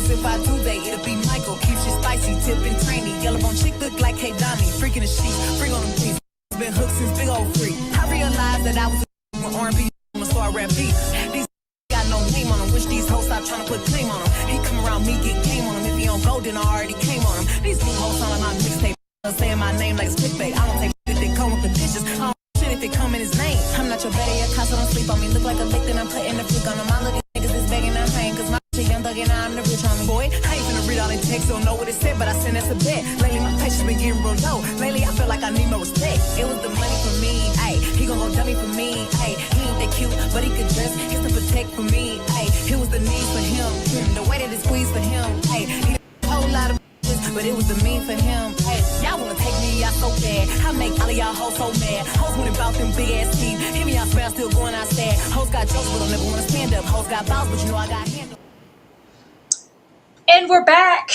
Guess if I do date, it'll be Michael. Keisha spicy, tip and trainy. Yellow bone chick look like K Donnie. Freaking the sheets, freak on them please. Been hooked since big old freak. I realized that I was with R&B, I'ma start rap beat. These got no name on them. Wish these hoes stop trying to put claim on them. He come around me, get game on him. If he don't go, then I already came on him. These new hoes sound like my mixtape. Saying my name like it's clickbait. I don't take if they come with the dishes. I don't shit if they come in his name. I'm not your better yet, cause I don't sleep on me. Look like a lick, then I'm putting the freak on him. I look at niggas that's begging, I'm paying. Cause my shit young thug and I'm the rich homie. Boy, I ain't finna read all the text, don't know what it said, but I send that's a bet. Lately, my patience been getting real low. Lately, I feel like I need no respect. It was the money for me, ayy. He gon' go dummy for me, ayy. He ain't that cute, but he could dress. He's to protect for me, ayy. It was the need for him, the way that it squeezed for him, ayy. He a whole lot of but it was the mean for him. Hey, y'all wanna take me out so bad. I make all of y'all hoes so mad. Hoes went about them big ass teeth. Hear me out spell, still going outside. Hoes got jokes, but don't never wanna stand up. Hoes got balls, but you know I got handle. And we're back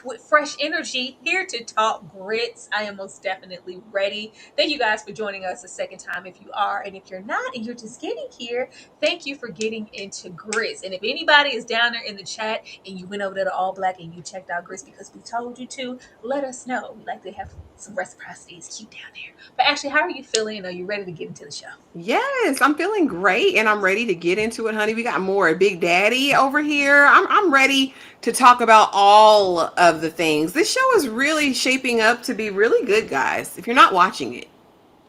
with fresh energy, here to talk grits. I am most definitely ready. Thank you guys for joining us a second time if you are, and if you're not and you're just getting here, thank you for getting into grits. And if anybody is down there in the chat and you went over there to All Black and you checked out grits because we told you to, let us know. We like to have some reciprocity. It's cute down there. But actually, how are you feeling? Are you ready to get into the show? Yes, I'm feeling great and I'm ready to get into it, honey. We got more Big Daddy over here. I'm ready to talk about all of the things. This show is really shaping up to be really good, guys. If you're not watching it,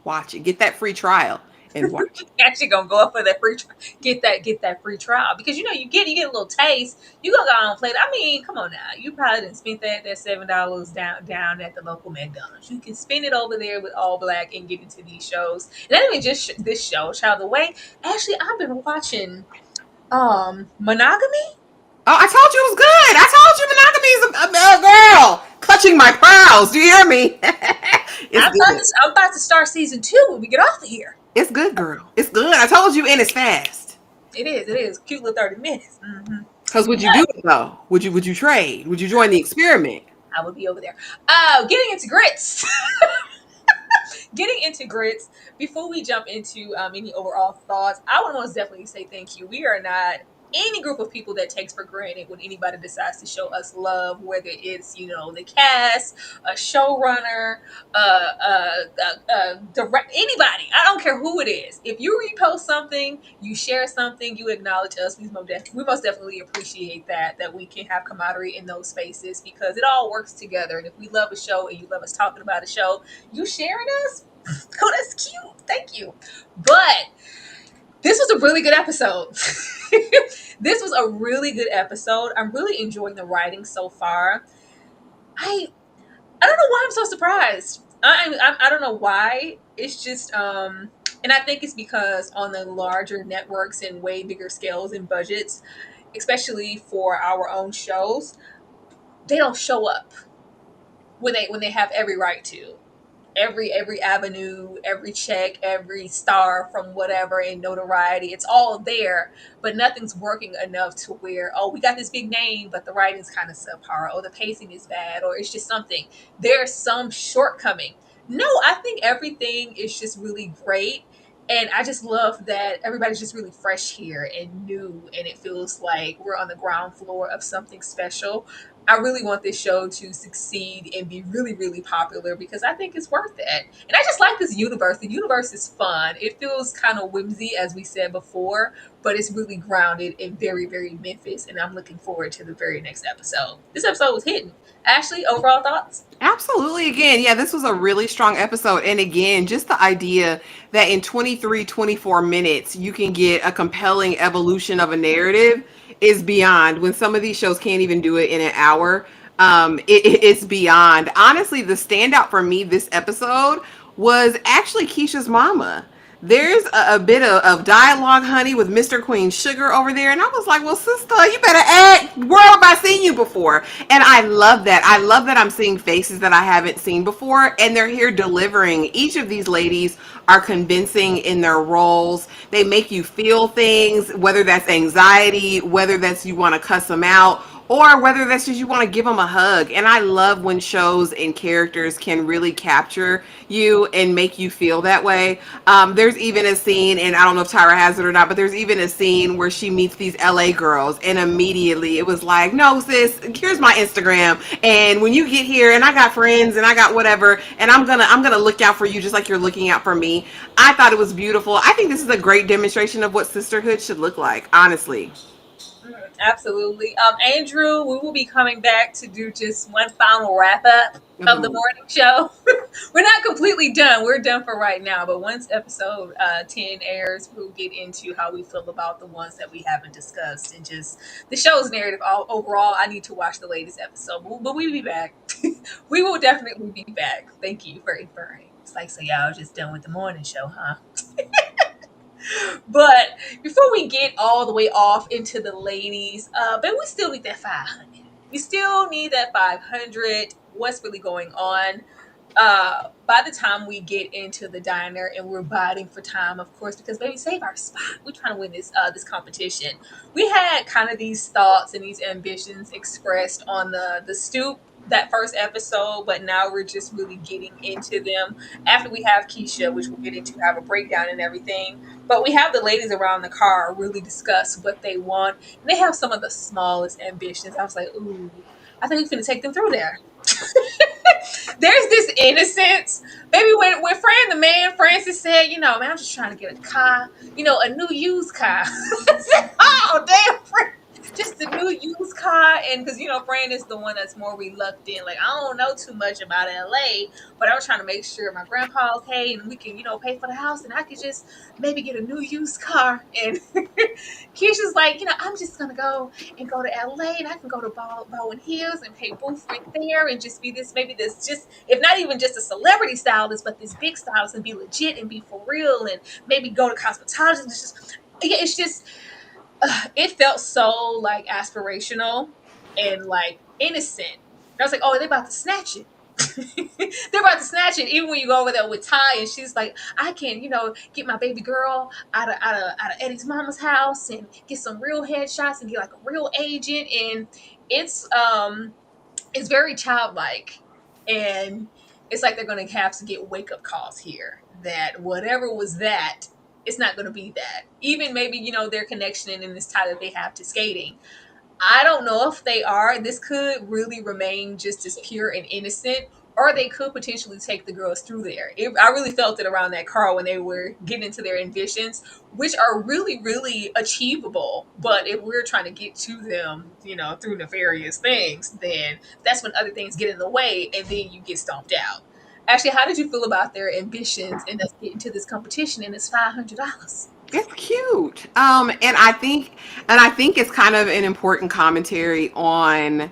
watch it. Get that free trial and watch it. Actually gonna go up for that free get that free trial, because you know you get a little taste. You gonna go on and play it. I mean, come on now. You probably didn't spend that $7 down at the local McDonald's. You can spend it over there with All Black and get into these shows. And not even just this show, Child the Way. Actually, I've been watching Monogamy. Oh, I told you it was good. I told you Monogamy is a girl clutching my pearls. Do you hear me? I'm about to start season 2 when we get off of here. It's good, girl. It's good. I told you, and it's fast. It is. Cute little 30 minutes. Mm-hmm. Because would you do it though? Would you trade? Would you join the experiment? I would be over there. Getting into grits. Getting into grits. Before we jump into any overall thoughts, I want to most definitely say thank you. We are not any group of people that takes for granted when anybody decides to show us love, whether it's, the cast, a showrunner, direct, anybody. I don't care who it is. If you repost something, you share something, you acknowledge us, we most definitely appreciate that we can have camaraderie in those spaces, because it all works together. And if we love a show and you love us talking about a show, you sharing us, oh, that's cute. Thank you. But this was a really good episode. This was a really good episode. I'm really enjoying the writing so far. I don't know why I'm so surprised. I don't know why. It's just, and I think it's because on the larger networks and way bigger scales and budgets, especially for our own shows, they don't show up when they have every right to. Every avenue, every check, every star from whatever, and notoriety, it's all there, but nothing's working enough to where, oh, we got this big name, but the writing's kind of subpar, or the pacing is bad, or it's just something. There's some shortcoming. No, I think everything is just really great. And I just love that everybody's just really fresh here and new, and it feels like we're on the ground floor of something special. I really want this show to succeed and be really, really popular, because I think it's worth it. And I just like this universe. The universe is fun. It feels kind of whimsy, as we said before, but it's really grounded and very, very Memphis. And I'm looking forward to the very next episode. This episode was hitting. Ashley, overall thoughts? Absolutely. Again, yeah, this was a really strong episode. And again, just the idea that in 23, 24 minutes, you can get a compelling evolution of a narrative is beyond. When some of these shows can't even do it in an hour, it's beyond. Honestly, the standout for me this episode was actually Keisha's mama. There's a bit of dialogue, honey, with Mr. Queen Sugar over there. And I was like, well, sister, you better act. Where have I seen you before? And I love that. I love that I'm seeing faces that I haven't seen before. And they're here delivering. Each of these ladies are convincing in their roles. They make you feel things, whether that's anxiety, whether that's you want to cuss them out, or whether that's just you want to give them a hug. And I love when shows and characters can really capture you and make you feel that way. There's even a scene, and I don't know if Tyra has it or not, but there's even a scene where she meets these LA girls, and immediately it was like, no, sis, here's my Instagram, and when you get here, and I got friends, and I got whatever, and I'm gonna look out for you just like you're looking out for me. I thought it was beautiful. I think this is a great demonstration of what sisterhood should look like, honestly. Absolutely. Andrew, we will be coming back to do just one final wrap up of the Ooh. morning show. We're not completely done. We're done for right now. But once episode 10 airs, we'll get into how we feel about the ones that we haven't discussed and just the show's narrative overall. I need to watch the latest episode, but we'll be back. We will definitely be back. Thank you for inferring. It's like, so y'all just done with the morning show, huh? But before we get all the way off into the ladies, but we still need that 500. We still need that 500. What's really going on? By the time we get into the diner and we're biting for time, of course, because baby, save our spot. We're trying to win this competition. We had kind of these thoughts and these ambitions expressed on the stoop that first episode, but now we're just really getting into them after we have Keisha, which we'll get into, have a breakdown and everything. But we have the ladies around the car really discuss what they want. And they have some of the smallest ambitions. I was like, ooh, I think we're going to take them through there. There's this innocence. Maybe when Fran the man, Francis said, man, I'm just trying to get a car, a new used car. I said, oh, damn, Fran. Just the new used car. And because, Fran is the one that's more reluctant. Like, I don't know too much about LA, but I was trying to make sure my grandpa okay and we can, pay for the house and I could just maybe get a new used car. And Keisha's like, I'm just going to go to LA and I can go to Bowen Hills and pay booth right there and just be this, maybe this, just, if not even just a celebrity stylist, but this big stylist and be legit and be for real and maybe go to cosmetologists. It's just, yeah, it's just, it felt so like aspirational and like innocent. And I was like, oh, they're about to snatch it. They're about to snatch it. Even when you go over there with Ty and she's like, I can, get my baby girl out of Eddie's mama's house and get some real headshots and get like a real agent. And it's very childlike. And it's like they're gonna have to get wake up calls here that whatever was that, it's not gonna be that. Even maybe, their connection in this tie that they have to skating. I don't know if they are. This could really remain just as pure and innocent, or they could potentially take the girls through there. I really felt it around that car when they were getting into their ambitions, which are really, really achievable. But if we're trying to get to them, through nefarious things, then that's when other things get in the way and then you get stomped out. Actually, how did you feel about their ambitions and us getting to this competition and it's $500? It's cute. And I think it's kind of an important commentary on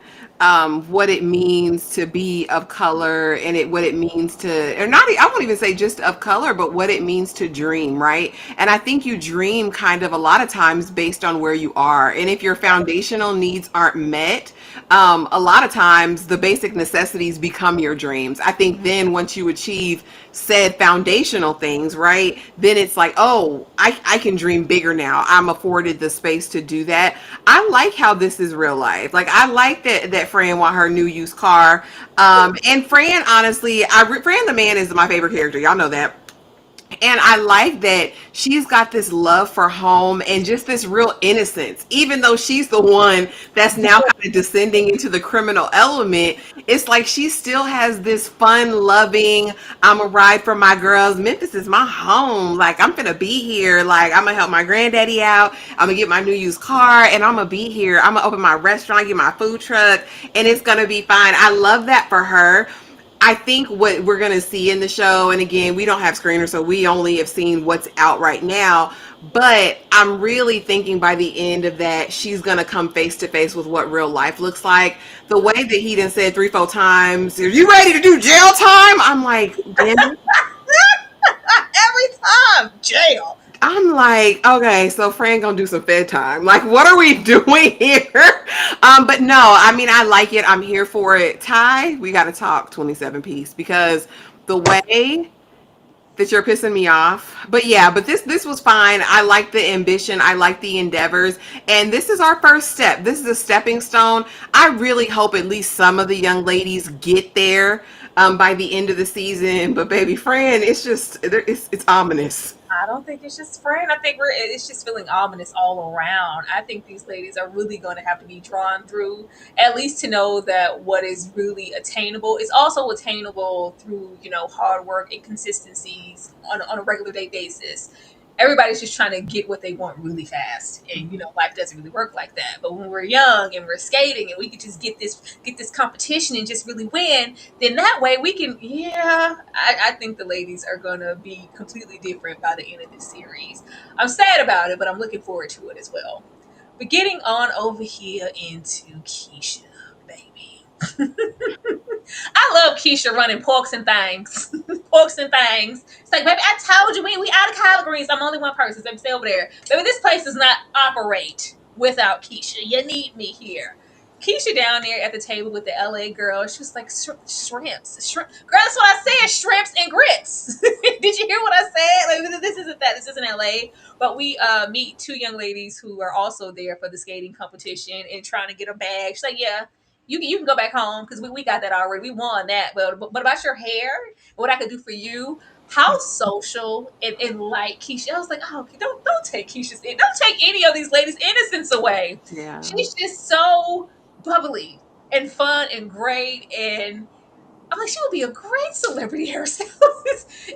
what it means to be of color and what it means to, or not, I won't even say just of color, but what it means to dream, right? And I think you dream kind of a lot of times based on where you are. And if your foundational needs aren't met, a lot of times the basic necessities become your dreams. I think then once you achieve said foundational things, right, then it's like, oh, I can dream bigger now. I'm afforded the space to do that. I like how this is real life. Like, I like that Fran want her new used car. And Fran, honestly, Fran the man is my favorite character. Y'all know that. And I like that she's got this love for home and just this real innocence. Even though she's the one that's now kind of descending into the criminal element, it's like she still has this fun, loving, I'm a ride for my girls. Memphis is my home. Like, I'm going to be here. Like, I'm going to help my granddaddy out. I'm going to get my new used car and I'm going to be here. I'm going to open my restaurant, get my food truck, and it's going to be fine. I love that for her. I think what we're going to see in the show, and again, we don't have screeners, so we only have seen what's out right now, but I'm really thinking by the end of that, she's going to come face to face with what real life looks like. The way that he done said 3-4 times, are you ready to do jail time? I'm like, damn it. Every time, jail. I'm like, okay, so Fran gonna do some Fed time. Like, what are we doing here? But no, I mean, I like it. I'm here for it. Ty, we got to talk 27 piece because the way that you're pissing me off. But yeah, but this was fine. I like the ambition. I like the endeavors. And this is our first step. This is a stepping stone. I really hope at least some of the young ladies get there by the end of the season. But baby Fran, it's just it's ominous. I don't think it's just Fran. I think it's just feeling ominous all around. I think these ladies are really going to have to be drawn through, at least to know that what is really attainable is also attainable through, hard work and consistencies on a regular day basis. Everybody's just trying to get what they want really fast, and life doesn't really work like that. But when we're young and we're skating and we could just get this competition and just really win, then that way we can, yeah, I think the ladies are gonna be completely different by the end of this series. I'm sad about it, but I'm looking forward to it as well. But getting on over here into Keisha, baby. I love Keisha running porks and things. Porks and things. It's like, baby, I told you, we out of collard greens. I'm only one person. So stay over there. Baby, this place does not operate without Keisha. You need me here. Keisha down there at the table with the LA girl. She was like, shrimps. Shrimp. Girl, that's what I said. Shrimps and grits. Did you hear what I said? Like, this isn't that. This isn't LA. But we meet two young ladies who are also there for the skating competition and trying to get a bag. She's like, yeah, you can go back home because we got that already. We won that. But about your hair, what I could do for you, how social and like Keisha. I was like, oh, don't take don't take any of these ladies' innocence away. Yeah. She's just so bubbly and fun and great, and I'm like, she would be a great celebrity hairstylist.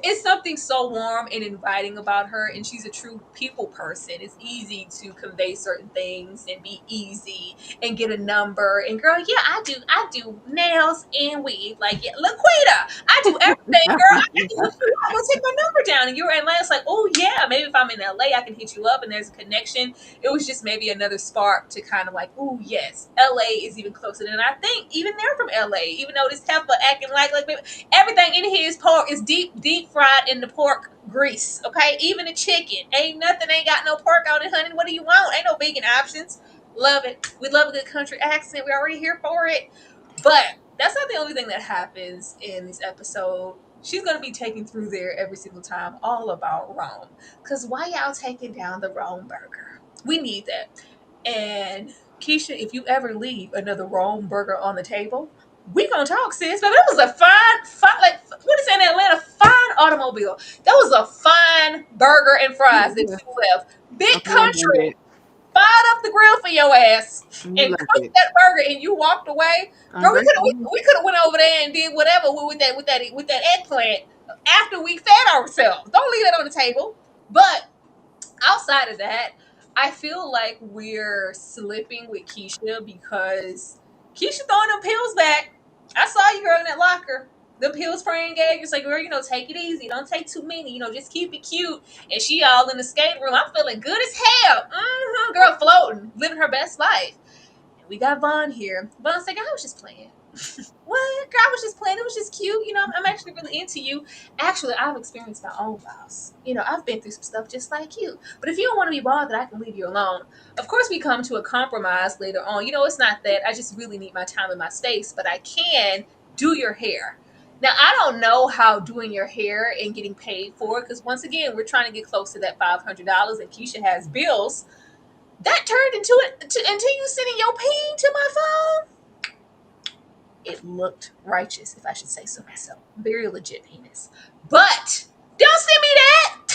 It's something so warm and inviting about her, and she's a true people person. It's easy to convey certain things and be easy and get a number. And girl, yeah, I do nails and weave. Like, yeah, Laquita, I do everything, girl. I can hook you up. I'm gonna take my number down. And you're in LA. It's like, oh yeah, maybe if I'm in LA, I can hit you up and there's a connection. It was just maybe another spark to kind of like, oh yes, LA is even closer than I think. Even they're from LA, even though this heifer acting like baby, everything in here is pork, is deep fried in the pork grease. Okay, even the chicken ain't got no pork on it, honey. What do you want? Ain't no vegan options. Love it. We love a good country accent. We're already here for it. But that's not the only thing that happens in this episode. She's gonna be taken through there every single time, all about Rome. Cause why y'all taking down the Rome burger? We need that. And Keisha, if you ever leave another Rome burger on the table, we gonna talk, sis. But it was a fine, like what is in Atlanta? Fine automobile. That was a fine burger and fries that you left. Big Okay, I believe country it. fired up the grill for your ass You and left cooked it. that burger, and you walked away. I'm Girl, we very could have proud. we could have went over there and did whatever with that eggplant after we fed ourselves. Don't leave that on the table. But outside of that, I feel like we're slipping with Keisha because Keisha throwing them pills back. I saw you, girl, in that locker. The pills praying gave. It's like, girl, take it easy. Don't take too many. Just keep it cute. And she all in the skate room. I'm feeling good as hell. Girl, floating, living her best life. And we got Vaughn here. Vaughn's like, I was just playing. What? Girl, I was just playing. It was just cute. I'm actually really into you. Actually, I've experienced my own loss. I've been through some stuff just like you. But if you don't want to be bothered, I can leave you alone. Of course, we come to a compromise later on. It's not that. I just really need my time and my space, but I can do your hair. Now, I don't know how doing your hair and getting paid for it, because once again, we're trying to get close to that $500, and Keisha has bills. That turned into you sending your peen to my phone. It looked righteous, if I should say so myself. Very legit penis. But don't send me that.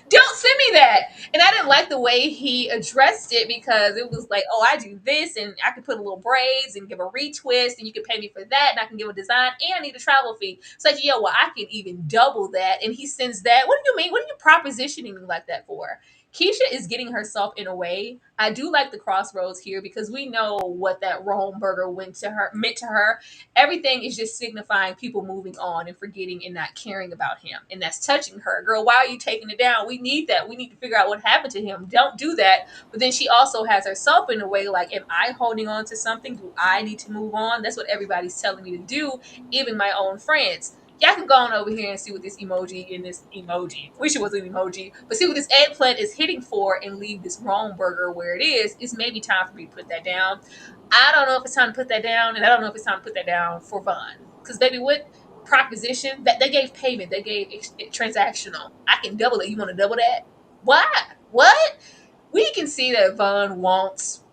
Don't send me that. And I didn't like the way he addressed it, because it was like, oh, I do this and I can put a little braids and give a retwist and you can pay me for that and I can give a design and I need a travel fee. It's like, yo, well, I can even double that. And he sends that. What do you mean? What are you propositioning me like that for? Keisha is getting herself in a way. I do like the crossroads here because we know what that Rome burger meant to her. Everything is just signifying people moving on and forgetting and not caring about him. And that's touching her. Girl, why are you taking it down? We need that. We need to figure out what happened to him. Don't do that. But then she also has herself in a way like, am I holding on to something? Do I need to move on? That's what everybody's telling me to do, even my own friends. Y'all can go on over here and see what this emoji and this emoji. Wish it was an emoji, but see what this eggplant is hitting for and leave this wrong burger where it is. It's maybe time for me to put that down. I don't know if it's time to put that down, and I don't know if it's time to put that down for Vaughn. Because baby, what proposition that they gave payment, they gave transactional. I can double it. You want to double that? Why? What? We can see that Vaughn wants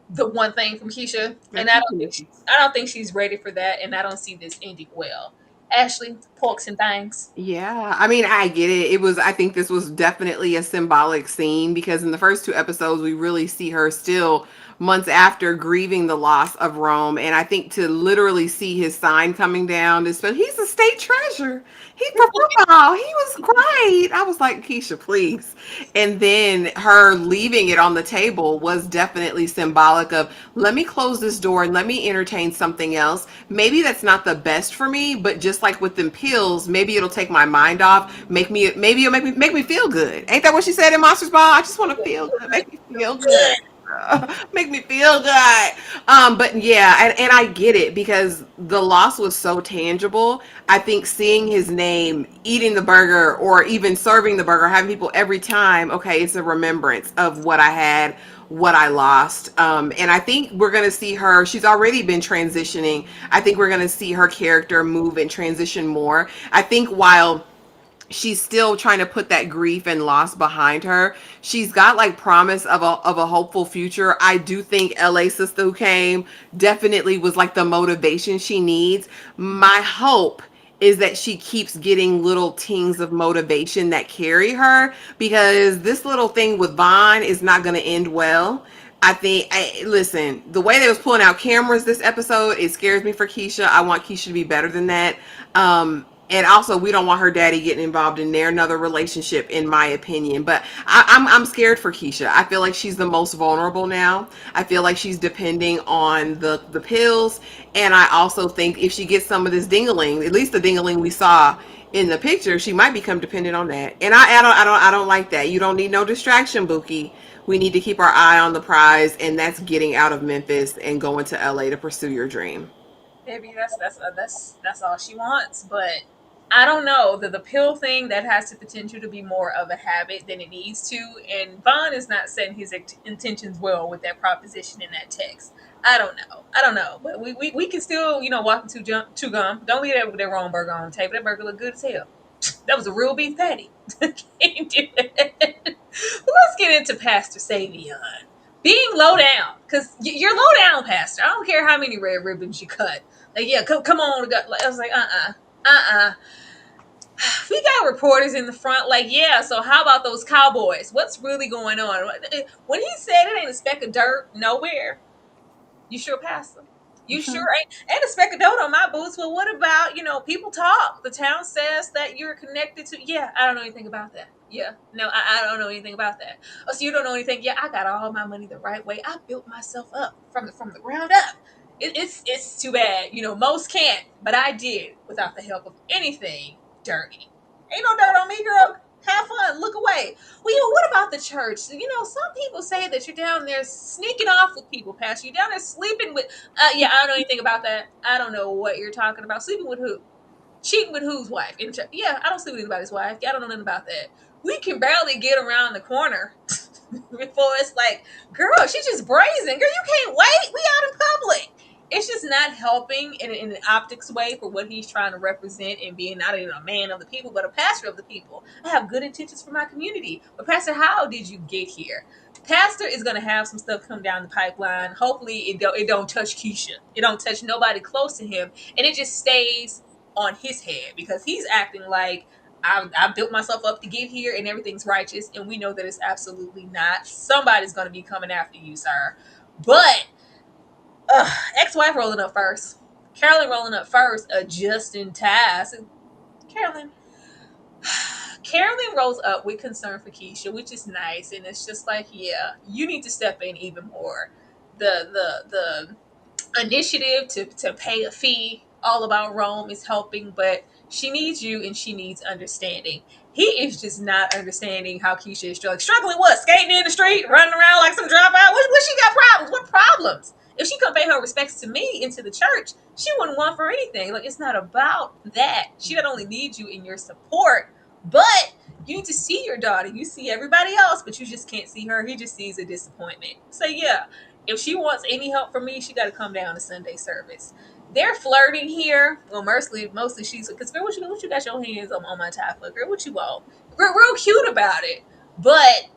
the one thing from Keisha, and I don't think she's ready for that, and I don't see this ending well. Ashley, porks and things. Yeah, I mean, I get it. It was, I think this was definitely a symbolic scene because in the first two episodes, we really see her still months after grieving the loss of Rome. And I think to literally see his sign coming down, this, he's a state treasure. He for football. He was great. I was like, Keisha, please. And then her leaving it on the table was definitely symbolic of let me close this door and let me entertain something else. Maybe that's not the best for me, but just like with them pills, maybe it'll take my mind off, maybe it'll make me feel good. Ain't that what she said in Monsters Ball? I just want to feel good, make me feel good. Make me feel good. But yeah, and I get it because the loss was so tangible. I think seeing his name, eating the burger, or even serving the burger, having people every time, okay, it's a remembrance of what I had, what I lost. And I think we're going to see her, she's already been transitioning. I think we're going to see her character move and transition more. I think while she's still trying to put that grief and loss behind her, she's got like promise of a hopeful future. I do think LA Sister Who Came definitely was like the motivation she needs. My hope is that she keeps getting little tings of motivation that carry her, because this little thing with Vaughn is not going to end well. Listen, the way they was pulling out cameras this episode, it scares me for Keisha. I want Keisha to be better than that. And also, we don't want her daddy getting involved in their another relationship, in my opinion. But I'm scared for Keisha. I feel like she's the most vulnerable now. I feel like she's depending on the pills, and I also think if she gets some of this dingaling, at least the dingaling we saw in the picture, she might become dependent on that. And I don't like that. You don't need no distraction, Buki. We need to keep our eye on the prize, and that's getting out of Memphis and going to LA to pursue your dream. Maybe that's all she wants, but I don't know. The pill thing that has the potential to be more of a habit than it needs to, and Vaughn is not setting his intentions well with that proposition in that text. I don't know, but we can still walk into chew gum. Don't leave that with that wrong burger on the table. That burger looked good as hell. That was a real beef patty. Can't do that. Let's get into Pastor Savion being low down, because you're low down, Pastor. I don't care how many red ribbons you cut. Like, yeah, come on. I was like, we got reporters in the front, like, yeah, so how about those Cowboys? What's really going on? When he said it ain't a speck of dirt nowhere, you sure, Pastor? You sure ain't a speck of dirt on my boots? Well, what about, people talk. The town says that you're connected to, yeah, I don't know anything about that. Yeah, no, I don't know anything about that. Oh, so you don't know anything? Yeah, I got all my money the right way. I built myself up from the ground up. It's too bad. Most can't, but I did without the help of anything dirty. Ain't no dirt on me, girl. Have fun. Look away. Well, what about the church? Some people say that you're down there sneaking off with people, Pastor. You're down there sleeping with. Yeah, I don't know anything about that. I don't know what you're talking about. Sleeping with who? Cheating with whose wife? Yeah, I don't sleep with anybody's wife. I don't know nothing about that. We can barely get around the corner before it's like, girl, she's just brazen. Girl, you can't wait. We out in public. It's just not helping in an optics way for what he's trying to represent and being not even a man of the people, but a pastor of the people. I have good intentions for my community. But Pastor, how did you get here? Pastor is going to have some stuff come down the pipeline. Hopefully it don't touch Keisha. It don't touch nobody close to him. And it just stays on his head because he's acting like I built myself up to get here and everything's righteous. And we know that it's absolutely not. Somebody's going to be coming after you, sir. But ex-wife rolling up first. Carolyn rolling up first, adjusting tasks. Carolyn rolls up with concern for Keisha, which is nice, and it's just like, yeah, you need to step in even more. The initiative to pay a fee all about Rome is helping, but she needs you and she needs understanding. He is just not understanding how Keisha is struggling. Struggling what? Skating in the street, running around like some dropout? What she got problems? What problems? If she come pay her respects to me into the church, she wouldn't want for anything. Like, it's not about that. She not only needs you in your support, but you need to see your daughter. You see everybody else, but you just can't see her. He just sees a disappointment. So yeah, if she wants any help from me, she got to come down to Sunday service. they're flirting here. Well, mostly she's because girl, what you got your hands on my tie for? Girl, what you want? Real cute about it, but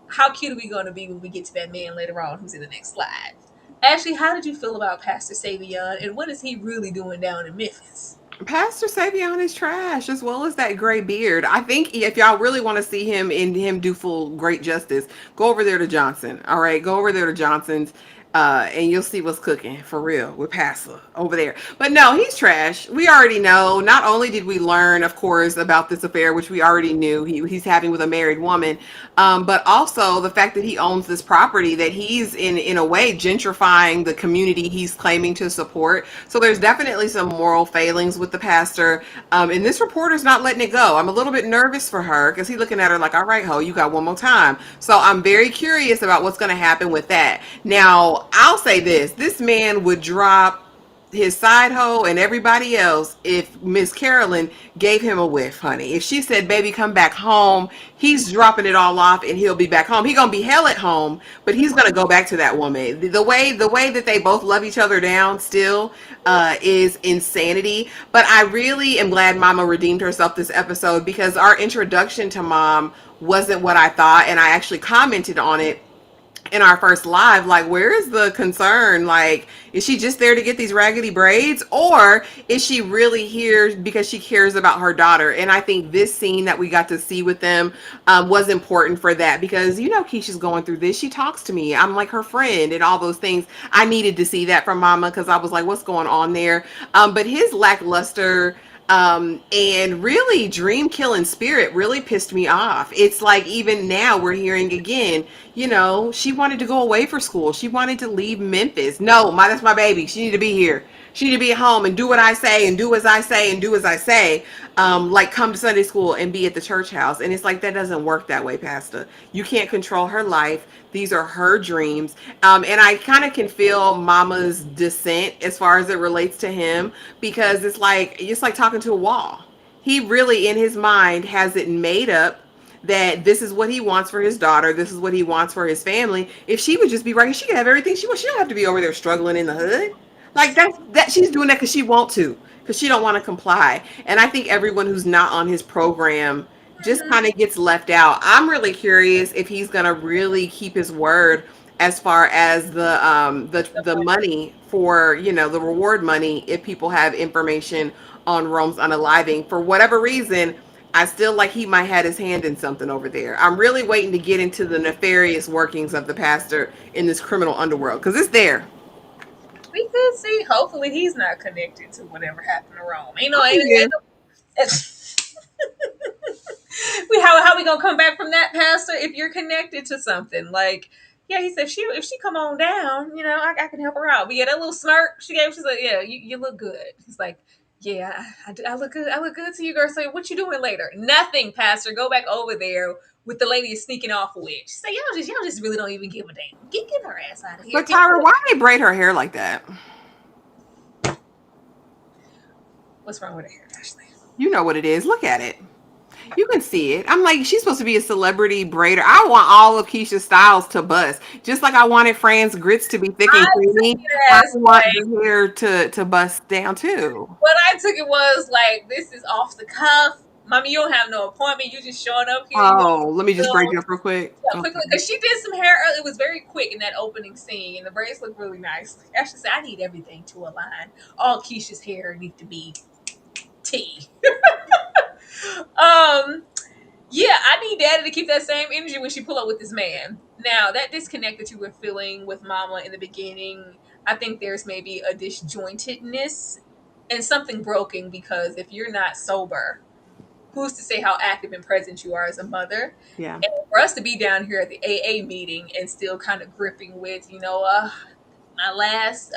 how cute are we going to be when we get to that man later on who's in the next slide? Ashley, how did you feel about Pastor Savion, and what is he really doing down in Memphis? Pastor Savion is trash, as well as that gray beard. I think if y'all really want to see him do full great justice, go over there to Johnson. All right, go over there to Johnson's, and you'll see what's cooking for real with Pastor over there. But no, he's trash. We already know. Not only did we learn, of course, about this affair, which we already knew he's having with a married woman, but also the fact that he owns this property that he's in a way gentrifying the community he's claiming to support. So there's definitely some moral failings with the pastor, and this reporter's not letting it go. I'm a little bit nervous for her because he's looking at her like, all right, ho, you got one more time. So I'm very curious about what's going to happen with that. Now I'll say this man would drop his side hoe and everybody else if Miss Carolyn gave him a whiff, honey. If she said, baby, come back home, he's dropping it all off and he'll be back home. He's gonna be hell at home, but he's gonna go back to that woman. The way that they both love each other down still is insanity. But I really am glad Mama redeemed herself this episode, because our introduction to Mom wasn't what I thought, and I actually commented on it in our first live, like, where is the concern? Like, is she just there to get these raggedy braids, or is she really here because she cares about her daughter? And I think this scene that we got to see with them was important for that, because Keisha's going through this. She talks to me, I'm like her friend, and all those things. I needed to see that from Mama, because I was like, what's going on there? But his lackluster and really dream killing spirit really pissed me off. It's like, even now we're hearing again, she wanted to go away for school. She wanted to leave Memphis. No, that's my baby. She need to be here. She need to be at home and do what I say and do as I say and do as I say. Like, come to Sunday school and be at the church house. And it's like, that doesn't work that way, Pastor. You can't control her life. These are her dreams. And I kind of can feel Mama's dissent as far as it relates to him, because it's like talking to a wall. He really, in his mind, has it made up that this is what he wants for his daughter. This is what he wants for his family. If she would just be right, she could have everything she wants. She don't have to be over there struggling in the hood. Like, that she's doing that because she wants to, because she don't want to comply. And I think everyone who's not on his program just kind of gets left out. I'm really curious if he's gonna really keep his word as far as the money for, the reward money, if people have information on Rome's unaliving. For whatever reason, I still like he might have his hand in something over there. I'm really waiting to get into the nefarious workings of the pastor in this criminal underworld, because it's there. We could see. Hopefully, he's not connected to whatever happened to Rome. Yeah. How we gonna come back from that, Pastor? If you're connected to something, like, yeah, he said, if she come on down, I can help her out. But yeah, that little smirk she gave, she's like, yeah, you look good. He's like, yeah, I look good. I look good to you, girl. So what you doing later? Nothing, Pastor. Go back over there with the lady is sneaking off with. She said, y'all just really don't even give a damn. Get her ass out of here. But Tyra, why do they braid her hair like that? What's wrong with her hair, Ashley? You know what it is. Look at it. You can see it. I'm like, she's supposed to be a celebrity braider. I want all of Keisha's styles to bust. Just like I wanted Fran's grits to be thick and creamy. I want the hair to bust down too. What I took it was like, this is off the cuff. Mommy, you don't have no appointment. You just showing up here. Oh, let me just braid you up real quick. Yeah, quickly, because she did some hair. It was very quick in that opening scene, and the braids looked really nice. Ashley said, I need everything to align. All Keisha's hair needs to be T. Yeah, I need Daddy to keep that same energy when she pull up with this man. Now, that disconnect that you were feeling with Mama in the beginning, I think there's maybe a disjointedness and something broken, because if you're not sober, who's to say how active and present you are as a mother? Yeah. And for us to be down here at the AA meeting and still kind of gripping with, my last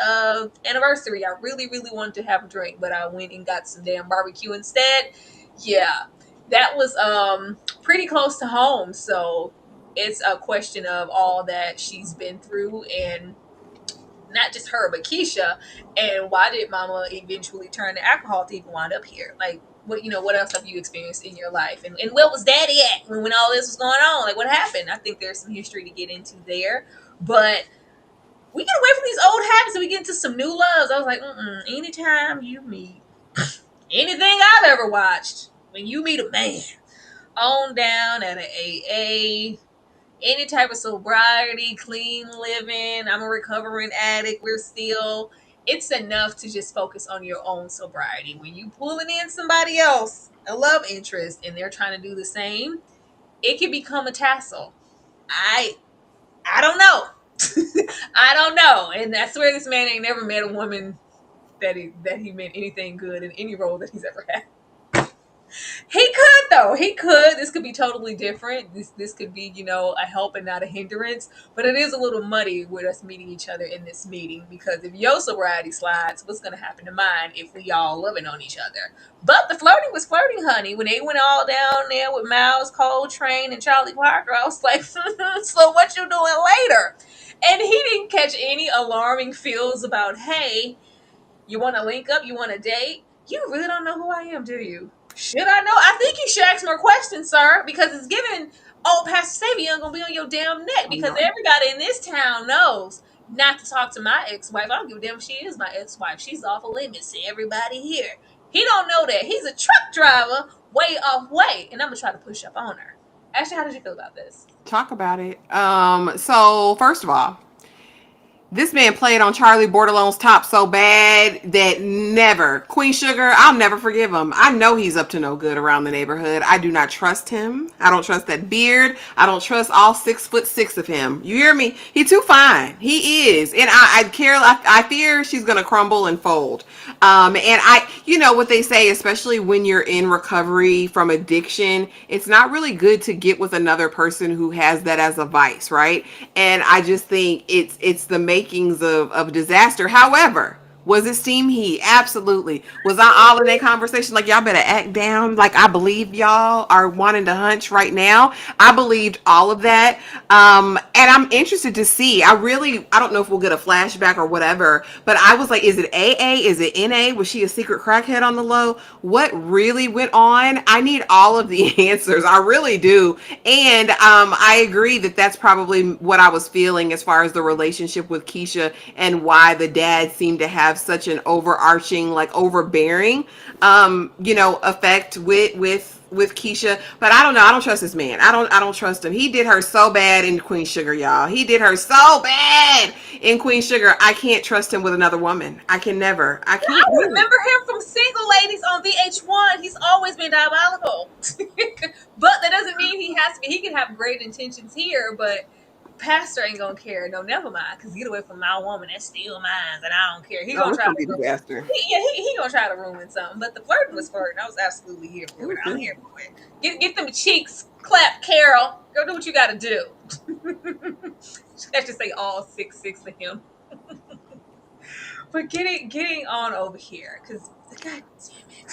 anniversary, I really, really wanted to have a drink, but I went and got some damn barbecue instead. Yeah, that was pretty close to home. So it's a question of all that she's been through, and not just her, but Keisha. And why did Mama eventually turn to alcohol to even wind up here? Like, what else have you experienced in your life? And where was Daddy at when all this was going on? Like, what happened? I think there's some history to get into there. But we get away from these old habits and we get into some new loves. I was like, anytime you meet anything I've ever watched, when you meet a man on down at an AA, any type of sobriety, clean living, I'm a recovering addict, it's enough to just focus on your own sobriety. When you pulling in somebody else, a love interest, and they're trying to do the same, it can become a tassel. I don't know. I don't know. And I swear this man ain't never met a woman that he meant anything good in any role that he's ever had. He could though. He could. This could be totally different. This could be, a help and not a hindrance. But it is a little muddy with us meeting each other in this meeting, because if your sobriety slides, what's gonna happen to mine if we all loving on each other? But the flirting was flirting, honey. When they went all down there with Miles Coltrane and Charlie Parker, I was like, so what you doing later? And he didn't catch any alarming feels about, hey, you want to link up? You want to date? You really don't know who I am, do you? Should I know? I think you should ask more questions, sir, because it's given, oh, Pastor Savion gonna be on your damn neck, because everybody in this town knows not to talk to my ex-wife. I don't give a damn if she is my ex-wife. She's off limits to everybody here. He don't know that. He's a truck driver, way off way, and I'm gonna try to push up on her. Ashley, how did you feel about this? Talk about it. So first of all, this man played on Charlie Bordelon's top so bad that never, Queen Sugar, I'll never forgive him. I know he's up to no good around the neighborhood. I do not trust him. I don't trust that beard. I don't trust all 6'6" of him. You hear me? He too fine. He is. And I fear she's going to crumble and fold. You know what they say, especially when you're in recovery from addiction, it's not really good to get with another person who has that as a vice, right? And I just think it's the makings of disaster. However, was it steam heat? Absolutely. Was I all in that conversation like, y'all better act down? Like, I believe y'all are wanting to hunch right now. I believed all of that. And I'm interested to see. I don't know if we'll get a flashback or whatever, but I was like, is it AA? Is it NA? Was she a secret crackhead on the low? What really went on? I need all of the answers. I really do. And I agree that that's probably what I was feeling as far as the relationship with Keisha, and why the dad seemed to have such an overarching, like, overbearing effect with Keisha. But I don't know. I don't trust this man. I don't trust him. He did her so bad in Queen Sugar, y'all. He did her so bad in Queen Sugar. I can't trust him with another woman. I can never. I can't. I remember him from Single Ladies on VH1. He's always been diabolical. But that doesn't mean he can have great intentions here, but Pastor ain't gonna care. No, never mind. Because get away from my woman, that's still mine, and I don't care. He gonna try to disaster. he gonna try to ruin something. But the flirting was flirting. I was absolutely here for it. I'm here for it. Get them cheeks clap, Carol. Go do what you gotta do. I should say all 6'6" of him. But getting on over here, because God damn it.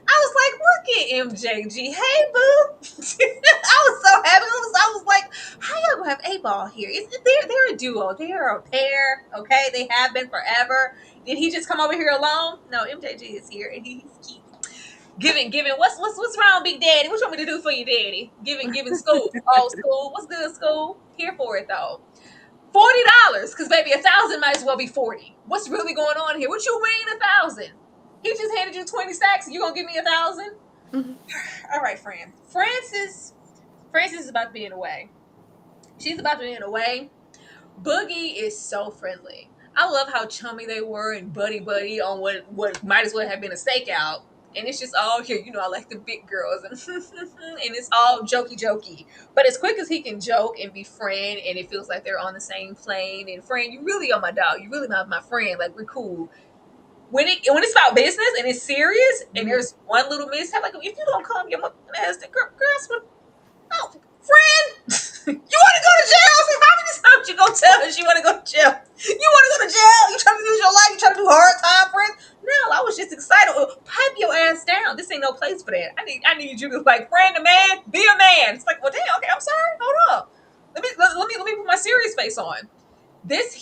I was like, look at MJG. Hey, boo. I was so happy. I was like, how y'all gonna have A-Ball here? They're a duo. They're a pair. Okay, they have been forever. Did he just come over here alone? No, MJG is here, and he's cute. Giving. What's wrong, Big Daddy? What you want me to do for you, Daddy? Giving school. Oh, school. What's good, school? Here for it though. $40, because baby, 1,000 might as well be 40. What's really going on here? What you mean 1,000? He just handed you 20 stacks. You gonna give me 1,000? Mm-hmm. All right, Fran. Francis is about to be in a way. She's about to be in a way. Boogie is so friendly. I love how chummy they were and buddy on what might as well have been a stakeout. And it's just all here, I like the big girls, and and it's all jokey. But as quick as he can joke and be friend, and it feels like they're on the same plane. And friend, you really are my dog. You really my friend. Like, we're cool. When it's about business and it's serious, and there's one little mishap, like, if you don't come, your mother has to grasp. Oh, friend, you want to go to jail? So how many times you gonna tell us you want to go to jail? You want to go to jail? You trying to lose your life? You trying to do hard time, friend? No, I was just excited. Pipe your ass down. This ain't no place for that. I need you to, like, friend a man, be a man. It's like, well, damn, okay, I'm sorry. Hold up. Let me put my serious face on. This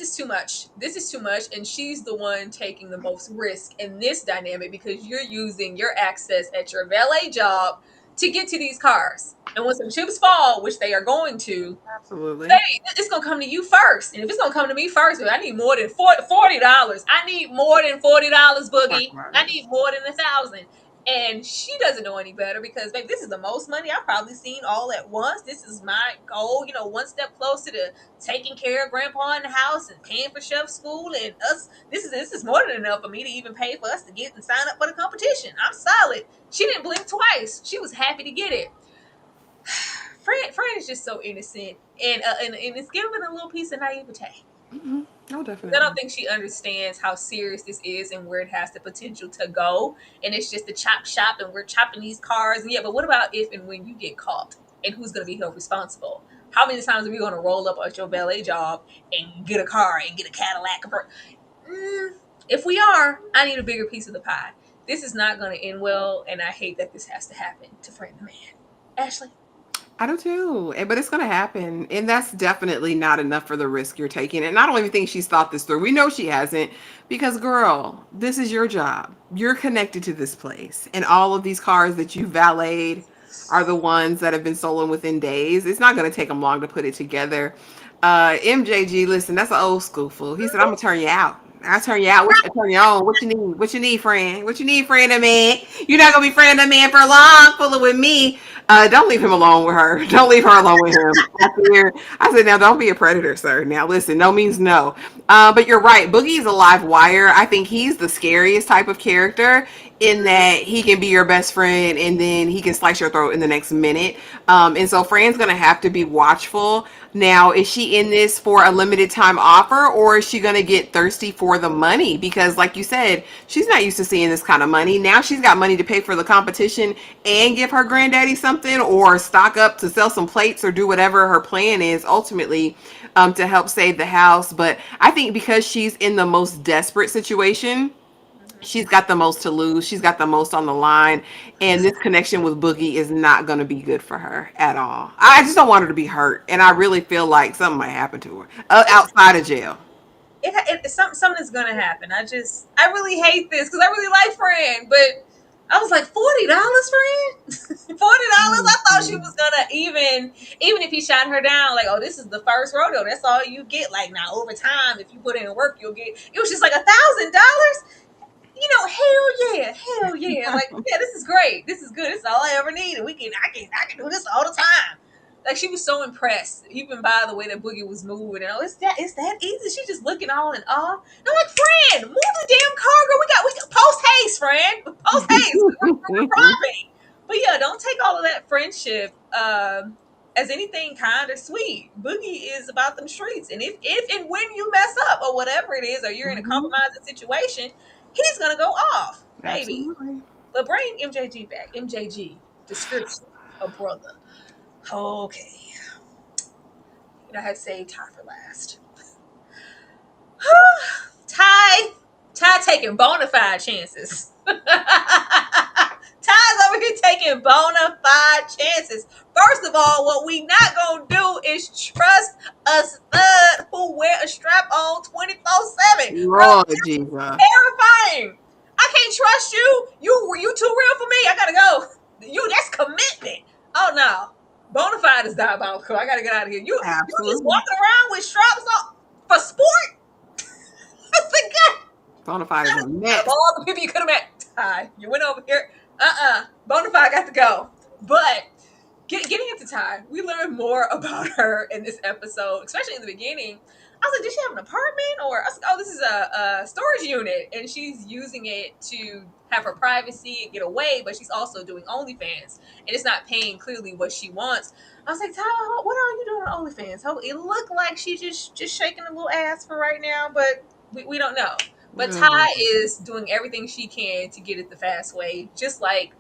is too much. This is too much, and she's the one taking the most risk in this dynamic, because you're using your access at your valet job to get to these cars. And when some chips fall, which they are going to, Absolutely. it's gonna come to you first. And if it's gonna come to me first, I need more than $40. I need more than $40, Talk Boogie. about I it. need more than 1,000. And she doesn't know any better because, babe, this is the most money I've probably seen all at once. This is my goal, one step closer to taking care of Grandpa in the house and paying for Chef School and us. This is more than enough for me to even pay for us to get and sign up for the competition. I'm solid. She didn't blink twice. She was happy to get it. Fran is just so innocent, and it's giving a little piece of naivete. Mm-hmm. Oh, I definitely. don't think she understands how serious this is and where it has the potential to go. And it's just a chop shop, and we're chopping these cars. And yeah, but what about if and when you get caught? And who's going to be held responsible? How many times are we going to roll up at your valet job and get a car and get a Cadillac? If we are, I need a bigger piece of the pie. This is not going to end well, and I hate that this has to happen to Fran the man. Ashley? I do too, but it's going to happen, and that's definitely not enough for the risk you're taking. And I don't even think she's thought this through. We know she hasn't, because girl, this is your job. You're connected to this place, and all of these cars that you valeted are the ones that have been stolen within days. It's not going to take them long to put it together. MJG, listen, that's an old school fool. He said, "I'm gonna turn you out. I'll turn you out. Turn you on. What you need? What you need, friend? What you need, friend of man? You're not gonna be friend of man for long. Fooling with me. Don't leave him alone with her. Don't leave her alone with him." I said, now don't be a predator, sir. Now listen, no means no. But you're right. Boogie's a live wire. I think he's the scariest type of character in that he can be your best friend and then he can slice your throat in the next minute. And so Fran's gonna have to be watchful. Now, is she in this for a limited time offer, or is she gonna get thirsty for the money? Because like you said, she's not used to seeing this kind of money. Now she's got money to pay for the competition and give her granddaddy something, or stock up to sell some plates, or do whatever her plan is ultimately, to help save the house. But I think because she's in the most desperate situation, Mm-hmm. she's got the most to lose. She's got the most on the line. And this connection with Boogie is not going to be good for her at all. I just don't want her to be hurt. And I really feel like something might happen to her outside of jail. Something's gonna happen. I really hate this because I really like Fran, but I was like $40, Fran. $40. I thought she was gonna even if he shot her down, like, oh, this is the first rodeo. That's all you get. Like, now over time, if you put in work, you'll get. It was just like $1,000. Hell yeah. Like, yeah, this is great. This is good. This is all I ever need, and I can do this all the time. Like, she was so impressed, even by the way that Boogie was moving. And it's that easy. She just looking all in awe. And I'm like, Fran, move the damn cargo. We got post haste, Fran. Post haste. We're robbing. But yeah, don't take all of that friendship as anything kind or sweet. Boogie is about them streets, and if and when you mess up or whatever it is, or you're in a Mhm. compromising situation, he's gonna go off, baby. Absolutely. But bring MJG back. MJG description, a brother. Okay. I had saved Ty for last. Ty taking bona fide chances. Ty's over here taking bona fide chances. First of all, what we not gonna do is trust a stud who wear a strap on 24/7. Girl, Lord Jesus. terrifying. I can't trust you. You too real for me. I gotta go. That's commitment. Oh no. Bonafide is diabolical. I gotta get out of here. You just Absolutely. walking around with straps on for sport? That's the good. Bonafide is a Of mess. all the people you could have met, Ty, you went over here. Bonafide got to go. But getting into Ty, we learned more about her in this episode, especially in the beginning. I was like, did she have an apartment? Or I was like, oh, this is a storage unit, and she's using it to have her privacy and get away. But she's also doing OnlyFans, and it's not paying clearly what she wants. I was like, Ty, what are you doing on OnlyFans? It looked like she's just shaking a little ass for right now, but we don't know. But Good Ty Lord. is doing everything she can to get it the fast way, just like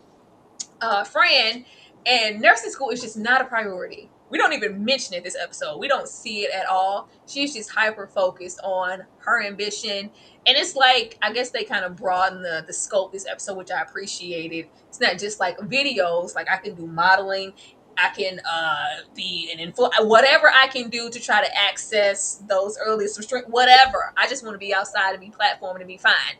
Fran. And nursing school is just not a priority. We don't even mention it this episode. We don't see it at all. She's just hyper focused on her ambition. And it's like, I guess they kind of broaden the scope this episode, which I appreciated. It's not just like videos. Like, I can do modeling. I can be an whatever I can do to try to access those earliest restraint, whatever. I just want to be outside and be platforming and be fine.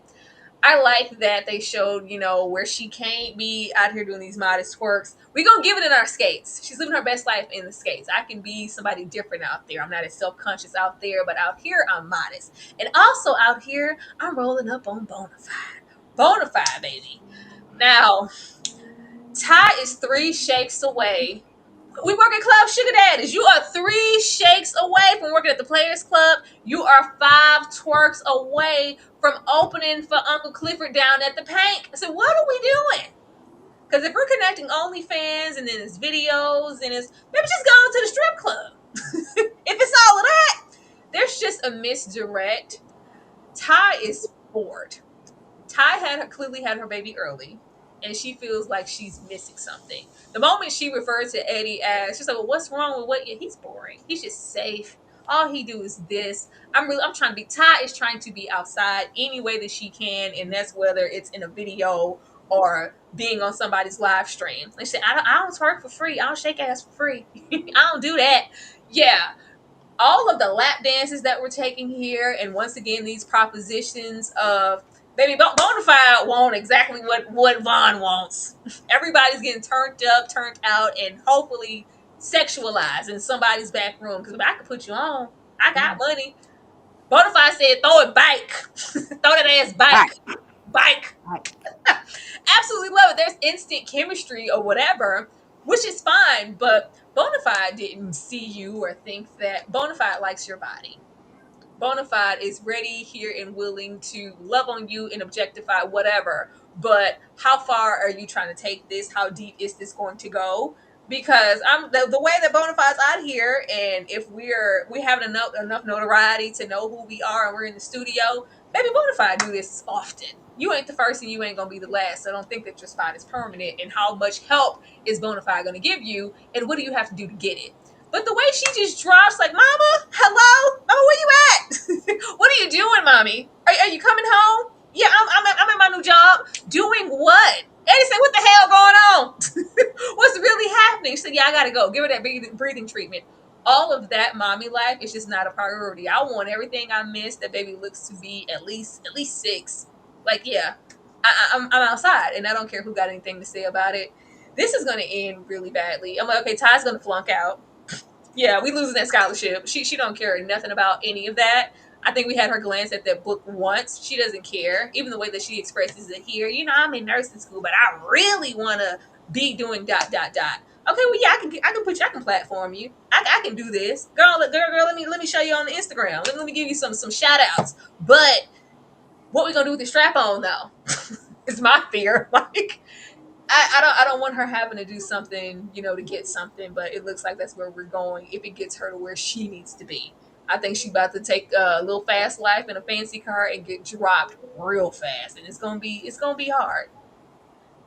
I like that they showed, where she can't be out here doing these modest twerks. We gonna give it in our skates. She's living her best life in the skates. I can be somebody different out there. I'm not as self conscious out there, but out here I'm modest. And also out here, I'm rolling up on Bonafide. Bonafide, baby. Now, Ty is 3 shakes away. We work at Club Sugar Daddies. You are 3 shakes away from working at the Players Club. You are 5 twerks away from opening for Uncle Clifford down at the Pank. I said, what are we doing? Because if we're connecting OnlyFans and then it's videos and it's maybe just going to the strip club. If it's all of that, there's just a misdirect. Ty is bored. Ty clearly had her baby early, and she feels like she's missing something. The moment she refers to Eddie as, she's like, "Well, what's wrong with what? Yeah, he's boring. He's just safe. All he do is this." I'm trying to be. Ty is trying to be outside any way that she can, and that's whether it's in a video or being on somebody's live stream. They said, I don't twerk for free. I don't shake ass for free. I don't do that." Yeah, all of the lap dances that we're taking here, and once again, these propositions of baby Bonafide want exactly what Vaughn wants. Everybody's getting turned up, turned out, and hopefully sexualized in somebody's back room. Because I can put you on. I got money. Bonafide said, "Throw it bike, throw that ass bike, Right. bike." Right. Absolutely love it. There's instant chemistry or whatever, which is fine, but Bonafide didn't see you or think that. Bonafide likes your body. Bonafide is ready, here, and willing to love on you and objectify whatever. But how far are you trying to take this? How deep is this going to go? Because I'm the way that Bonafide's out here, and if we have enough notoriety to know who we are, and we're in the studio, maybe Bonafide do this often. You ain't the first, and you ain't gonna be the last. So I don't think that your spot is permanent. And how much help is Bonafide gonna give you, and what do you have to do to get it? But the way she just drops, like, "Mama, hello, Mama, where you at? What are you doing, Mommy? Are you coming home? Yeah, I'm at my new job. Doing what?" Eddie said, "What the hell going on? What's really happening?" She said, "Yeah, I gotta go. Give her that breathing treatment." All of that mommy life is just not a priority. I want everything I missed. That baby looks to be at least 6. Like, yeah, I'm outside, and I don't care who got anything to say about it. This is gonna end really badly. I'm like, okay, Ty's gonna flunk out. Yeah, we losing that scholarship. She don't care nothing about any of that. I think we had her glance at that book once. She doesn't care. Even the way that she expresses it here. I'm in nursing school, but I really want to be doing ... Okay, well, yeah, I can platform you. I can do this, girl. Let me show you on the Instagram. Let me give you some shout outs. But what we gonna do with the strap on though? Is my fear. Like, I don't want her having to do something, to get something, but it looks like that's where we're going if it gets her to where she needs to be. I think she's about to take a little fast life in a fancy car and get dropped real fast, and it's gonna be hard.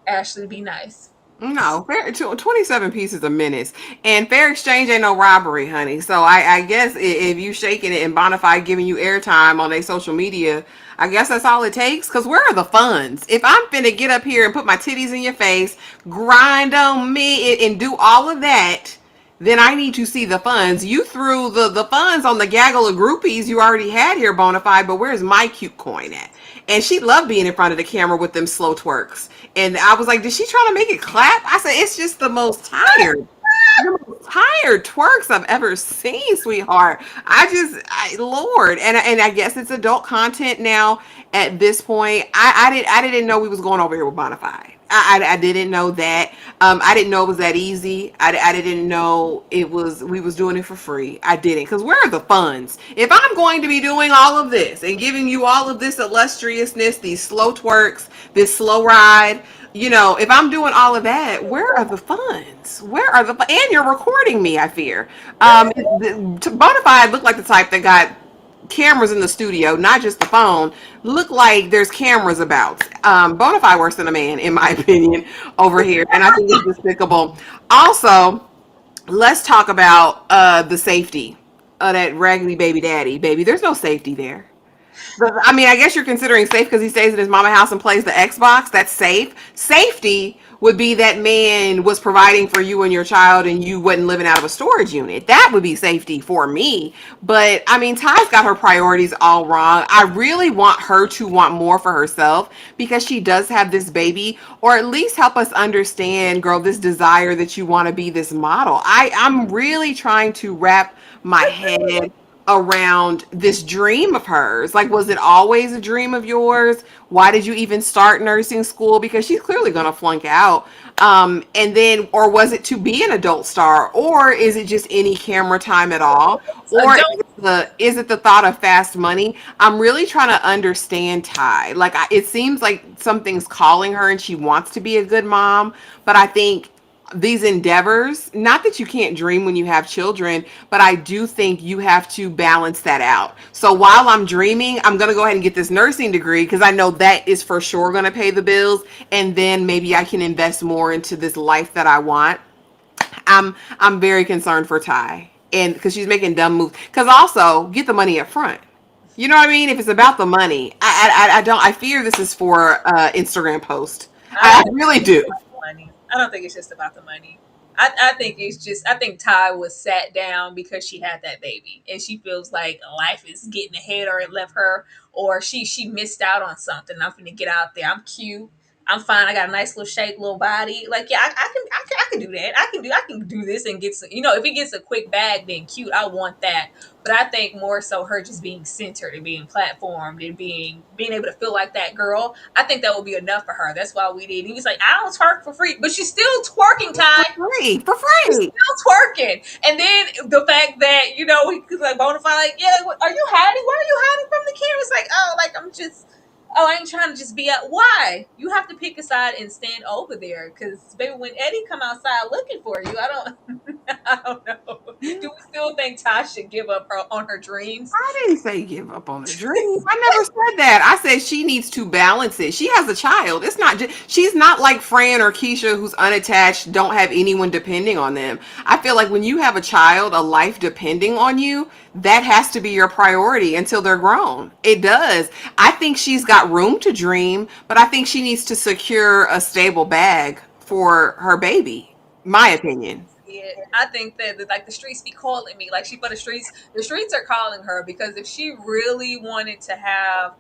Ashley, be nice. No, 27 pieces a menace. And fair exchange ain't no robbery, honey. So I guess if you shaking it and Bonafide giving you airtime on their social media, I guess that's all it takes. Because where are the funds? If I'm finna get up here and put my titties in your face, grind on me, and do all of that, then I need to see the funds. You threw the funds on the gaggle of groupies you already had here, Bonafide, but where's my cute coin at? And she loved being in front of the camera with them slow twerks. And I was like, did she try to make it clap? I said, it's just the most tired twerks I've ever seen, sweetheart. Lord, and I guess it's adult content now. At this point, I didn't know we was going over here with Bonafide. I didn't know that. I didn't know it was that easy. I didn't know we was doing it for free. I didn't, because where are the funds? If I'm going to be doing all of this and giving you all of this illustriousness, these slow twerks, this slow ride, if I'm doing all of that, where are the funds? And you're recording me, I fear. Bonafide looked like the type that got cameras in the studio, not just the phone. Look like there's cameras about. Bonafide worse than a man, in my opinion, over here, and I think it's despicable. Also, let's talk about the safety of that raggedy baby daddy. Baby, there's no safety there. I mean, I guess you're considering safe because he stays at his mama house and plays the Xbox. That's safe. Safety would be that man was providing for you and your child and you wasn't living out of a storage unit. That would be safety for me. But I mean, Ty's got her priorities all wrong. I really want her to want more for herself because she does have this baby, or at least help us understand, girl, this desire that you want to be this model. I'm really trying to wrap my head around this dream of hers. Like, was it always a dream of yours? Why did you even start nursing school? Because she's clearly going to flunk out. And then, or was it to be an adult star? Or is it just any camera time at all? Or Adult. is it the thought of fast money? I'm really trying to understand Ty. Like, it seems like something's calling her and she wants to be a good mom. But I think these endeavors, not that you can't dream when you have children, but I do think you have to balance that out. So while I'm dreaming, I'm going to go ahead and get this nursing degree because I know that is for sure going to pay the bills, and then maybe I can invest more into this life that I want. I'm very concerned for Ty, and because she's making dumb moves, because also get the money up front. You know what I mean? If it's about the money, I don't. I fear this is for Instagram post. I I don't think really it's just do. about the money. I don't think it's just about the money. I think it's just I think Ty was sat down because she had that baby and she feels like life is getting ahead or it left her or she missed out on something. I'm gonna get out there. I'm cute. I'm fine. I got a nice little shape, little body. Like yeah, I can do that. I can do this and get some. You know, if it gets a quick bag, then cute. I want that. But I think more so her just being centered and being platformed and being able to feel like that girl. I think that would be enough for her. That's why we did. He was like, I don't twerk for free, but she's still twerking, For Ty. free, for She's free. still twerking. And then the fact that he could like bona fide, like, yeah, are you hiding? Why are you hiding from the camera? It's like, oh, like I'm just. Oh, I ain't trying to just be out. Why? You have to pick a side and stand over there, because baby, when Eddie come outside looking for you, I don't, I don't know. Do we still think Ty should give up on her dreams? I didn't say give up on the dream. I never said that. I said she needs to balance it. She has a child. It's not just, she's not like Fran or Keisha who's unattached, don't have anyone depending on them. I feel like when you have a child, a life depending on you, that has to be your priority until they're grown. It does. I think she's got room to dream, but I think she needs to secure a stable bag for her baby. My opinion. It. I think that like the streets be calling me. Like she for the streets are calling her because if she really wanted to have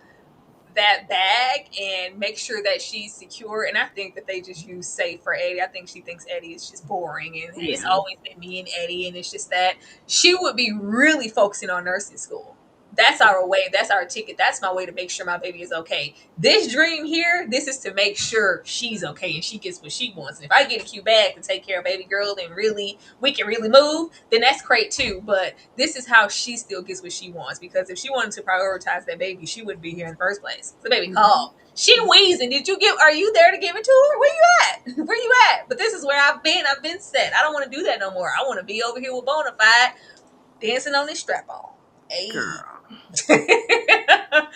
that bag and make sure that she's secure. And I think that they just use safe for Eddie. I think she thinks Eddie is just boring and it's Yeah. always been me and Eddie. And it's just that she would be really focusing on nursing school. That's our way. That's our ticket. That's my way to make sure my baby is okay. This dream here, this is to make sure she's okay and she gets what she wants. And if I get a cute bag to take care of baby girl and really we can really move, then that's great too. But this is how she still gets what she wants. Because if she wanted to prioritize that baby, she wouldn't be here in the first place. The baby called. She wheezing. Are you there to give it to her? Where you at? Where you at? But this is where I've been. I've been set. I don't want to do that no more. I want to be over here with Bonafide dancing on this strap on. Hey. Girl. Not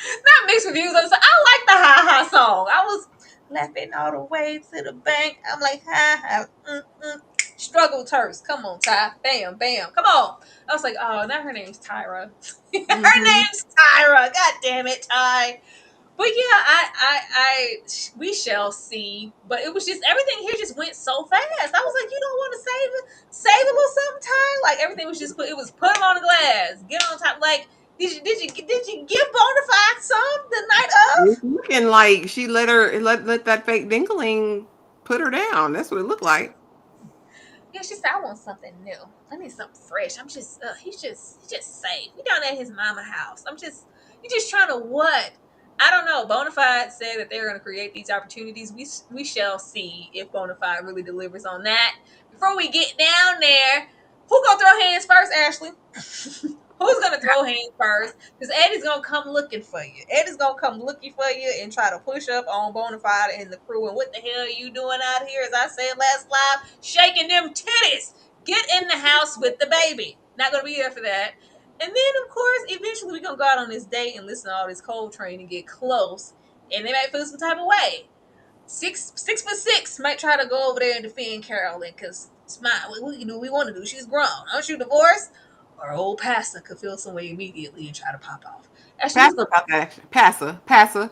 mixed reviews. I like the ha ha song. I was laughing all the way to the bank. I'm like, ha ha. Struggle Terse. Come on, Ty. Bam, bam. Come on. I was like, oh, now her name's Tyra. Her Mhm. name's Tyra. God damn it, Ty. But yeah, we shall see. But it was just everything here just went so fast. I was like, you don't want to save a little something, Ty? Like everything was just put them on the glass, get on top. Like, did you give Bonafide some the night It's of? looking like she let that fake dingling put her down. That's what it looked like. Yeah, she said, I want something new. I need something fresh. He's just safe. We down at his mama house. You just trying to what? I don't know. Bonafide said that they're going to create these opportunities. We shall see if Bonafide really delivers on that. Before we get down there, who gonna throw hands first, Ashley? Who's gonna throw hands first? Because Eddie's gonna come looking for you. Eddie's gonna come looking for you and try to push up on Bonafide and the crew. And what the hell are you doing out here? As I said last live, shaking them titties. Get in the house with the baby. Not gonna be there for that. And then, of course, eventually we're gonna go out on this date and listen to all this Coltrane and get close. And they might feel some type of way. 6'6" might try to go over there and defend Carolyn because it's mine. What we want to do? She's grown. Aren't you divorced? or old pastor could feel some way immediately and try to pop off. Actually, let's Passa go. about that action.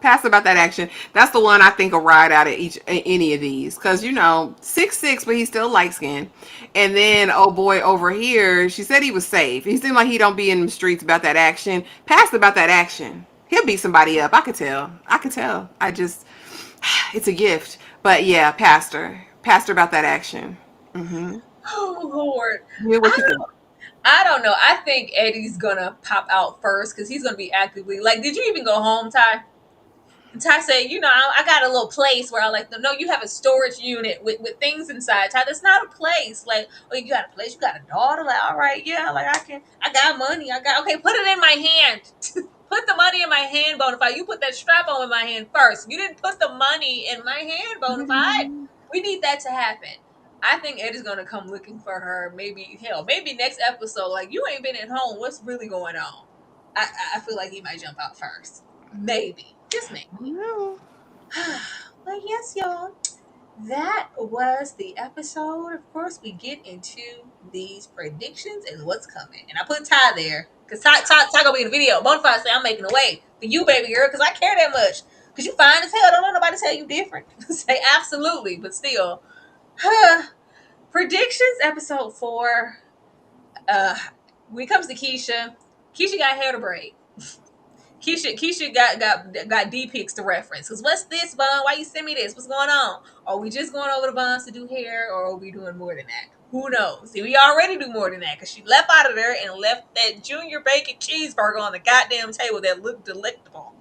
Passa about that action. That's the one I think will ride out of any of these because 6'6", but he's still light skinned. And then oh boy over here, she said he was safe. He seemed like he don't be in the streets about that action. Passa about that action. He'll beat somebody up. I could tell. I could tell. I just, it's a gift. But yeah, pastor about that action. Mm-hmm. Oh Lord, Yeah, what you think? I don't know. I think Eddie's gonna pop out first because he's gonna be actively like. Did you even go home, Ty? And Ty said, I got a little place where I like them. No, you have a storage unit with things inside. Ty, that's not a place. Like, oh, you got a place, you got a daughter. Like, all right, yeah, like I got money. Okay, put it in my hand. Put the money in my hand, Bonafide. You put that strap on in my hand first. You didn't put the money in my hand, Bonafide. We need that to happen. I think Ed is gonna come looking for her. Maybe hell, maybe next episode. Like, you ain't been at home. What's really going on? I feel like he might jump out first. Maybe, just maybe. No. Well, yes, y'all. That was the episode. Of course, we get into these predictions and what's coming. And I put Ty there because Ty gonna be in the video. Bonafide say I'm making a way for you, baby girl, because I care that much. Because you fine as hell. Don't let nobody tell you different. Say absolutely, but still. Predictions episode 4. Uh, when it comes to Keisha, Keisha got hair to braid. Keisha got D pics to reference. Cause what's this, Bun? Why you send me this? What's going on? Are we just going over to Buns to do hair, or are we doing more than that? Who knows? See, we already do more than that because she left out of there and left that junior bacon cheeseburger on the goddamn table that looked delectable.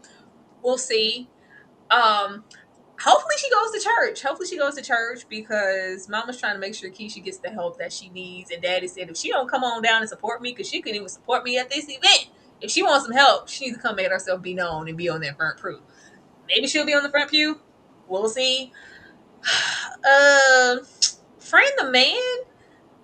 We'll see. Um, Hopefully she goes to church. Hopefully she goes to church because Mama's trying to make sure Keisha gets the help that she needs. And Daddy said if she don't come on down and support me, because she couldn't even support me at this event. If she wants some help, she needs to come make herself be known and be on that front pew. Maybe she'll be on the front pew. We'll see. Uh, Friend the man.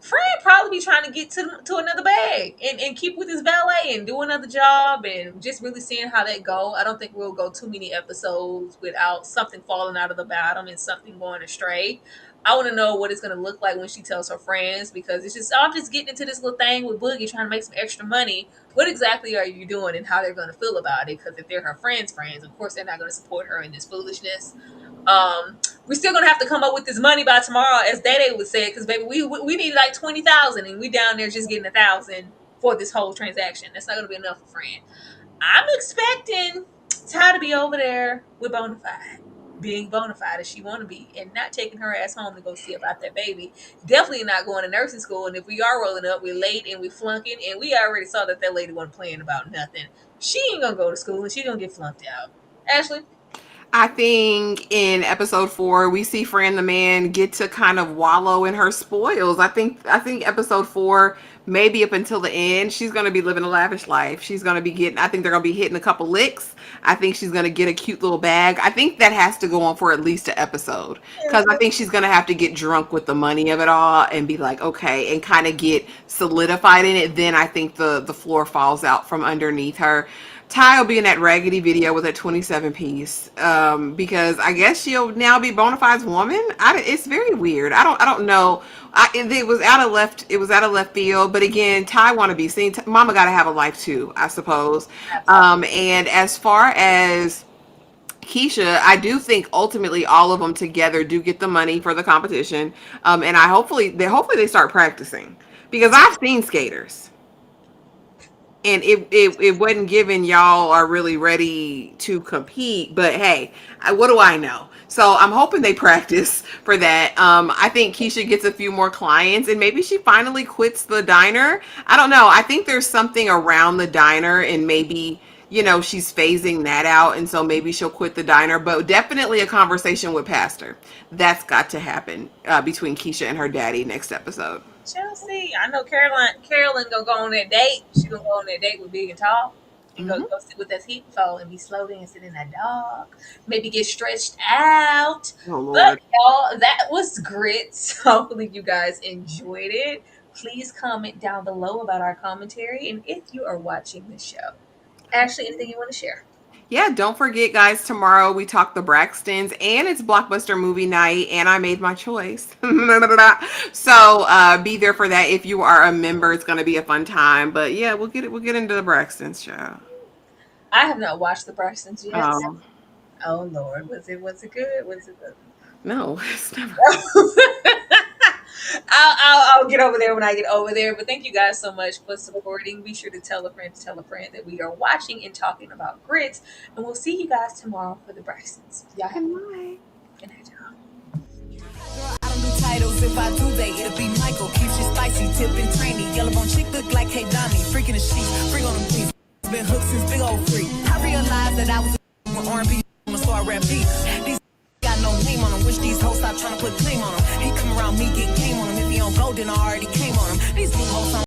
Fred probably be trying to get to another bag and keep with his valet and do another job and just really seeing how that go. I don't think we'll go too many episodes without something falling out of the bottom and something going astray. I want to know what it's going to look like when she tells her friends because it's just I'm just getting into this little thing with Boogie trying to make some extra money. What exactly are you doing and how they're going to feel about it? Because if they're her friends, of course they're not going to support her in this foolishness. We're still gonna have to come up with this money by tomorrow, as Day would say, because baby, we need like 20,000, and we down there just getting 1,000 for this whole transaction. That's not gonna be enough for friend. I'm expecting Ty to be over there with Bonafide, being Bonafide as she want to be, and not taking her ass home to go see about that baby. Definitely not going to nursing school. And if we are rolling up, we're late and we flunking, and we already saw that lady wasn't playing about nothing. She ain't gonna go to school, and she's gonna get flunked out. Ashley. I think in episode 4 we see Fran the man get to kind of wallow in her spoils. I think episode 4, maybe up until the end, she's gonna be living a lavish life. She's gonna be getting. I think they're gonna be hitting a couple licks. I think she's gonna get a cute little bag. I think that has to go on for at least an episode because I think she's gonna have to get drunk with the money of it all and be like, okay, and kind of get solidified in it. Then I think the floor falls out from underneath her. Ty will be in that raggedy video with that 27 piece because I guess she'll now be Bonafide's woman. It's very weird. I don't know. It was out of left. It was out of left field. But again, Ty want to be seen. Mama got to have a life too, I suppose. And as far as Keisha, I do think ultimately all of them together do get the money for the competition. And I hopefully they start practicing because I've seen skaters and it wasn't given y'all are really ready to compete, but hey, what do I know? So I'm hoping they practice for that. I think Keisha gets a few more clients and maybe she finally quits the diner. I don't know. I think there's something around the diner and maybe she's phasing that out, and so maybe she'll quit the diner, but definitely a conversation with Pastor. That's got to happen between Keisha and her daddy next episode. Chelsea, I know Carolyn gonna go on that date. She gonna go on that date with Big and Tall and Hmm. go sit with that heat phone and be slow dancing in that dog. Maybe get stretched out. Oh But Lord. y'all, that was grit. Hopefully you guys enjoyed it. Please comment down below about our commentary and if you are watching the show. Ashley, anything you want to share? Yeah, don't forget, guys, tomorrow we talk the Braxtons and it's Blockbuster movie night, and I made my choice. So be there for that. If you are a member, it's gonna be a fun time. But yeah, we'll get into the Braxtons show. I have not watched the Braxtons yet. Oh Oh Lord, was it good? Was it good? no, it's never. I'll get over there when I get over there. But thank you guys so much for supporting. Be sure to tell a friend that we are watching and talking about grits. And we'll see you guys tomorrow for the Braxtons. Y'all have a Good night. good night, y'all. I don't do titles. If I do, they it'll be Michael. Keisha spicy, tipping trainy. Yellow bone chick look like hey Donnie. Freaking the sheets, freak on them please. Been hooked since big old freak. I realized that I was with R&B, so I rap beat. These got no name on them. Wish these hoes stop trying to put claim on them. He come around me, get game on him. If he don't go, then I already came on him. These new hoes on